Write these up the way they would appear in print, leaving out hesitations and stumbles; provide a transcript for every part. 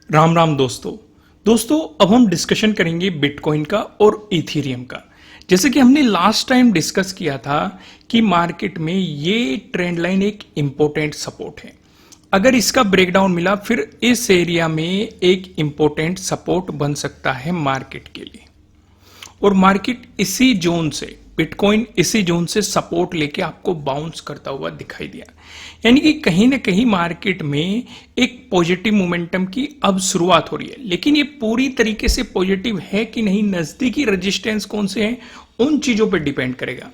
राम राम दोस्तों अब हम डिस्कशन करेंगे बिटकॉइन का और इथेरियम का। जैसे कि हमने लास्ट टाइम डिस्कस किया था कि मार्केट में ये ट्रेंड लाइन एक इंपॉर्टेंट सपोर्ट है। अगर इसका ब्रेकडाउन मिला फिर इस एरिया में एक इंपॉर्टेंट सपोर्ट बन सकता है मार्केट के लिए, और मार्केट इसी जोन से बिटकॉइन इसी जोन से सपोर्ट लेके आपको बाउंस करता हुआ दिखाई दिया। यानी कि कहीं ना कहीं मार्केट में एक पॉजिटिव मोमेंटम की अब शुरुआत हो रही है, लेकिन ये पूरी तरीके से पॉजिटिव है कि नहीं, नजदीकी रेजिस्टेंस कौन से हैं उन चीजों पर डिपेंड करेगा।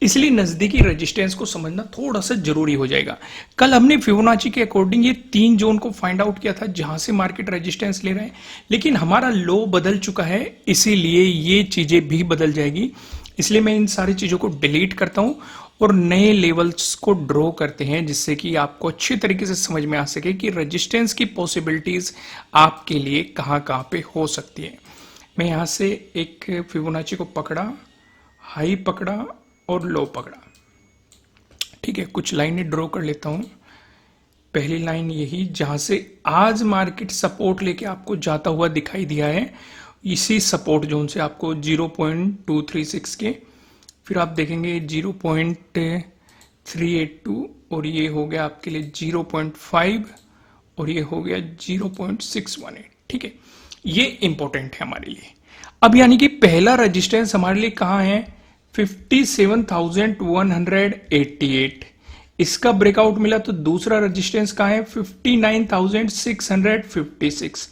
इसलिए नजदीकी रेजिस्टेंस को समझना थोड़ा सा जरूरी हो जाएगा। कल हमने फिबोनाची के अकॉर्डिंग ये 3 जोन को फाइंड आउट किया था जहां से मार्केट रेजिस्टेंस ले रहा है, लेकिन हमारा लो बदल चुका है, इसीलिए ये चीजें भी बदल जाएगी। इसलिए मैं इन सारी चीजों को डिलीट करता हूं और नए लेवल्स को ड्रॉ करते हैं, जिससे कि आपको अच्छी तरीके से समझ में आ सके कि रेजिस्टेंस की पॉसिबिलिटीज आपके लिए कहां कहां पे हो सकती है। मैं यहां से एक फिबोनाची को पकड़ा, हाई पकड़ा और लो पकड़ा। ठीक है, कुछ लाइनें ड्रॉ कर लेता हूं। पहली लाइन यही जहां से आज मार्केट सपोर्ट लेके आपको जाता हुआ दिखाई दिया है, इसी सपोर्ट जोन से आपको 0.236 के, फिर आप देखेंगे 0.382 और ये हो गया आपके लिए 0.5 और ये हो गया 0.618। ठीक है, ये इंपॉर्टेंट है हमारे लिए। अब यानी कि पहला रेजिस्टेंस हमारे लिए कहां है, 57,188। इसका ब्रेकआउट मिला तो दूसरा रेजिस्टेंस कहां है, 59,656।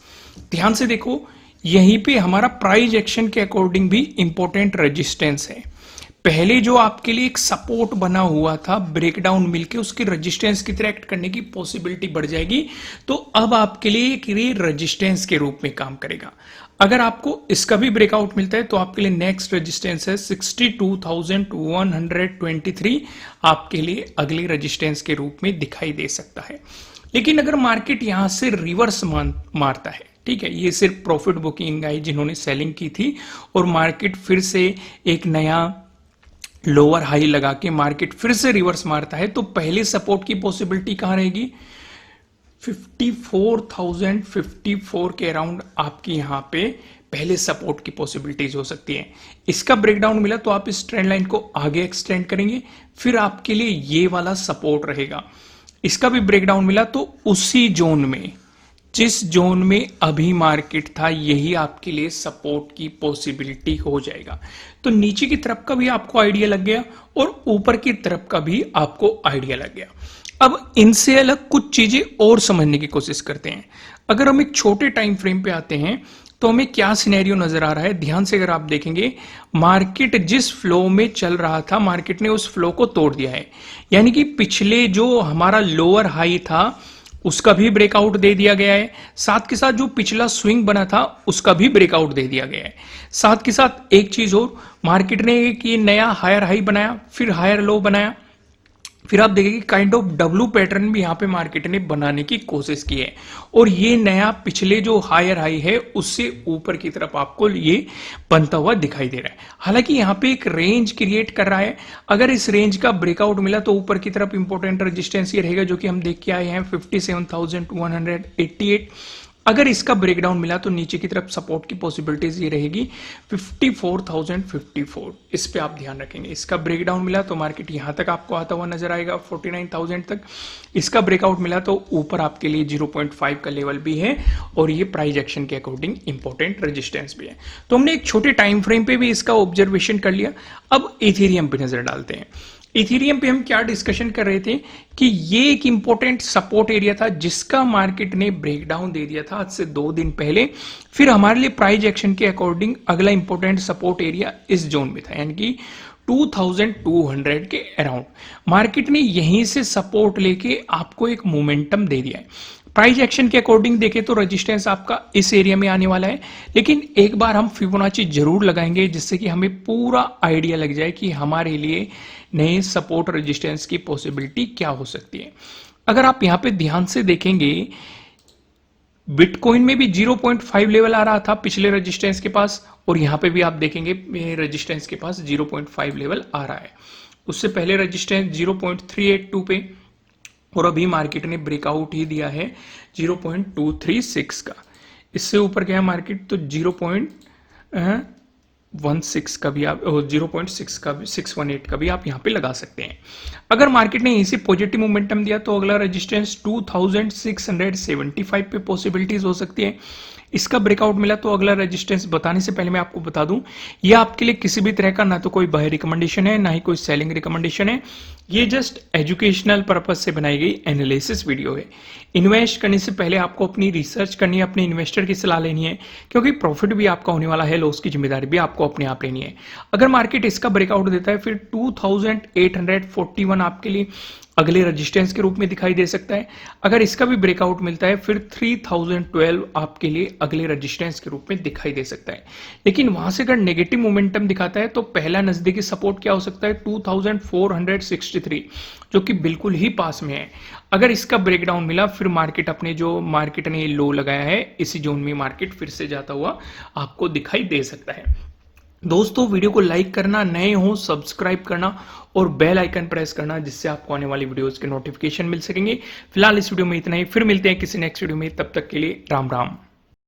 ध्यान से देखो, यहीं पे हमारा प्राइस एक्शन के अकॉर्डिंग भी इंपॉर्टेंट रेजिस्टेंस है। पहले जो आपके लिए एक सपोर्ट बना हुआ था, ब्रेकडाउन मिलके उसकी रेजिस्टेंस की तरह एक्ट करने की पॉसिबिलिटी बढ़ जाएगी, तो अब आपके लिए एक रेजिस्टेंस के रूप में काम करेगा। अगर आपको इसका भी ब्रेकआउट मिलता है तो आपके लिए नेक्स्ट रेजिस्टेंस है 62,123, आपके लिए अगली रेजिस्टेंस के रूप में दिखाई दे सकता है। लेकिन अगर मार्केट यहां से रिवर्स मारता है, ठीक है, ये सिर्फ प्रॉफिट बुकिंग है जिन्होंने सेलिंग की थी, और मार्केट फिर से एक नया लोअर हाई लगा के मार्केट फिर से रिवर्स मारता है, तो पहले सपोर्ट की पॉसिबिलिटी कहां रहेगी, 54,054 के अराउंड आपकी यहां पे पहले सपोर्ट की पॉसिबिलिटीज हो सकती है। इसका ब्रेकडाउन मिला तो आप इस ट्रेंड लाइन को आगे एक्सटेंड करेंगे, फिर आपके लिए ये वाला सपोर्ट रहेगा। इसका भी ब्रेकडाउन मिला तो उसी जोन में, जिस जोन में अभी मार्केट था, यही आपके लिए सपोर्ट की पॉसिबिलिटी हो जाएगा। तो नीचे की तरफ का भी आपको आइडिया लग गया और ऊपर की तरफ का भी आपको आइडिया लग गया। अब इनसे अलग कुछ चीजें और समझने की कोशिश करते हैं। अगर हम एक छोटे टाइम फ्रेम पे आते हैं तो हमें क्या सिनेरियो नजर आ रहा है, ध्यान से अगर आप देखेंगे, मार्केट जिस फ्लो में चल रहा था, मार्केट ने उस फ्लो को तोड़ दिया है। यानी कि पिछले जो हमारा लोअर हाई था उसका भी ब्रेकआउट दे दिया गया है, साथ के साथ जो पिछला स्विंग बना था उसका भी ब्रेकआउट दे दिया गया है। साथ के साथ एक चीज और, मार्केट ने एक ये नया हायर हाई बनाया, फिर हायर लो बनाया, फिर आप देखेंगे काइंड ऑफ डब्लू पैटर्न भी यहां पे मार्केट ने बनाने की कोशिश की है, और ये नया पिछले जो हायर हाई है उससे ऊपर की तरफ आपको ये बनता हुआ दिखाई दे रहा है। हालांकि यहां पे एक रेंज क्रिएट कर रहा है, अगर इस रेंज का ब्रेकआउट मिला तो ऊपर की तरफ इंपॉर्टेंट रेजिस्टेंस ये रहेगा जो कि हम देख के आए हैं 57,188। अगर इसका ब्रेकडाउन मिला तो नीचे की तरफ सपोर्ट की पॉसिबिलिटीज ये रहेगी 54,054। इस पे आप ध्यान रखेंगे। इसका ब्रेकडाउन मिला तो मार्केट यहां तक आपको आता हुआ नजर आएगा 49,000 तक। इसका ब्रेकआउट मिला तो ऊपर आपके लिए 0.5 का लेवल भी है, और ये प्राइस एक्शन के अकॉर्डिंग इंपॉर्टेंट रेजिस्टेंस भी है। तो हमने एक छोटे टाइम फ्रेम पे भी इसका ऑब्जर्वेशन कर लिया। अब इथेरियम पे नजर डालते हैं। इथेरियम पे हम क्या डिस्कशन कर रहे थे कि ये एक इंपॉर्टेंट सपोर्ट एरिया था जिसका मार्केट ने ब्रेकडाउन दे दिया था आज से 2 दिन पहले। फिर हमारे लिए प्राइस एक्शन के अकॉर्डिंग अगला इंपॉर्टेंट सपोर्ट एरिया इस जोन में था, यानी कि 2200 के अराउंड। मार्केट ने यहीं से सपोर्ट लेके आपको एक मोमेंटम दे दिया है। प्राइस एक्शन के अकॉर्डिंग देखें तो रेजिस्टेंस आपका इस एरिया में आने वाला है, लेकिन एक बार हम फिबोनाची जरूर लगाएंगे जिससे कि हमें पूरा आइडिया लग जाए कि हमारे लिए नए सपोर्ट रेजिस्टेंस की पॉसिबिलिटी क्या हो सकती है। अगर आप यहां पे ध्यान से देखेंगे, बिटकॉइन में भी 0.5 लेवल आ रहा था पिछले रेजिस्टेंस के पास, और यहां पे भी आप देखेंगे रेजिस्टेंस के पास 0.5 लेवल आ रहा है। उससे पहले रेजिस्टेंस 0.382 पे, और अभी मार्केट ने ब्रेकआउट ही दिया है 0.236 का। इससे ऊपर गया मार्केट तो 0.16 का भी आप 0.6 का भी 618 का भी आप यहाँ पे लगा सकते हैं। अगर मार्केट ने इसी पॉजिटिव मोमेंटम दिया तो अगला रेजिस्टेंस 2675 पे पॉसिबिलिटीज हो सकती है। इसका ब्रेकआउट मिला तो अगला रेजिस्टेंस बताने से पहले मैं आपको बता दूं, ये आपके लिए किसी भी तरह का ना तो कोई बाय रिकमेंडेशन है ना ही कोई सेलिंग रिकमेंडेशन है। ये जस्ट एजुकेशनल पर्पज से बनाई गई एनालिसिस वीडियो है। इन्वेस्ट करने से पहले आपको अपनी रिसर्च करनी है, अपने इन्वेस्टर की सलाह लेनी है, क्योंकि प्रॉफिट भी आपका होने वाला है, लॉस की जिम्मेदारी भी आपको अपने आप लेनी है। अगर मार्केट इसका ब्रेकआउट देता है फिर 2841 आपके लिए अगले रेजिस्टेंस के रूप में दिखाई दे सकता है। अगर इसका भी ब्रेकआउट मिलता है फिर 3012 आपके लिए अगले रेजिस्टेंस के रूप में दिखाई दे सकता है। लेकिन वहां से अगर नेगेटिव मोमेंटम दिखाता है तो पहला नजदीकी सपोर्ट क्या हो सकता है 2463, जो कि बिल्कुल ही पास में है। अगर इसका ब्रेकडाउन मिला फिर मार्केट अपने जो मार्केट ने लो लगाया है इसी जोन में मार्केट फिर से जाता हुआ आपको दिखाई दे सकता है। दोस्तों वीडियो को लाइक करना, नए हो सब्सक्राइब करना और बेल आइकन प्रेस करना, जिससे आपको आने वाली वीडियोस के नोटिफिकेशन मिल सकेंगे। फिलहाल इस वीडियो में इतना ही, फिर मिलते हैं किसी नेक्स्ट वीडियो में, तब तक के लिए राम राम।